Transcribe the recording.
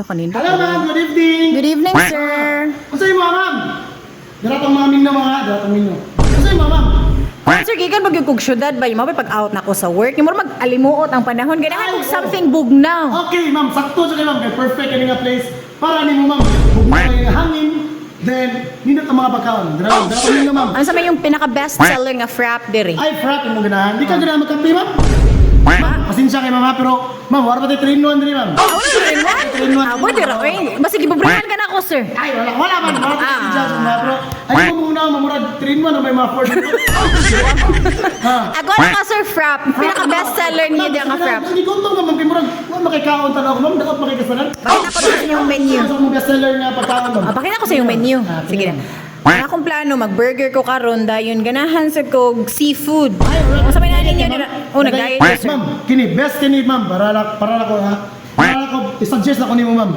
Hello ma'am, good evening. Good evening, sir. Unsay mo ma'am? Daratong maming na mga, daratong minyo. Unsay mo ma'am? Sir, gikan magkukog syudad ba? Yung pag out na ko sa work. Yung mag alimuot ang panahon. Ganahan kong something bugnaw. Okay ma'am, sakto sa kayo ma'am. Kaya perfect ka nga place. Para ni mo ma'am, bugnaw yung hangin. Then, nindot ang mga pagkaon. Daratong minyo ma'am. Ano sa may yung pinaka-best seller nga frap diri? Ay, frap yung ganahan. Di ka ganahan magkape ma'am? Pasensya kayo ma'am ha, pero ma'am, wala ba tayo 3-in-1 din ma'am? Wala rin mo? Abo, dira ko eh. Basta gibubrahan ka na ako, sir. Ay, wala man. Wala tayo judge ma'am. Pero, ay mo muna, mamurad 3-in-1 o may mga 4 Ako na ka, sir, frap. Pinaka-best seller niya di ang frap. Hindi ko ito ma'am, murag, wala makikaon talaga ako ma'am, dapat makikasalan. Bakit ako sa inyong menu? Ano sa mga bestseller nga pagkaon ma'am? Pakita ko sa yung menu. Sige na. Ang akong plano, mag-burger ko karon dayon ganahan sa kog seafood. Kung sa may nanin niyo dira. Oh, nag-diet ko, sir. Ma'am, best kini ma'am, para ko ha. Para ko, i-suggest ako nimo ma'am.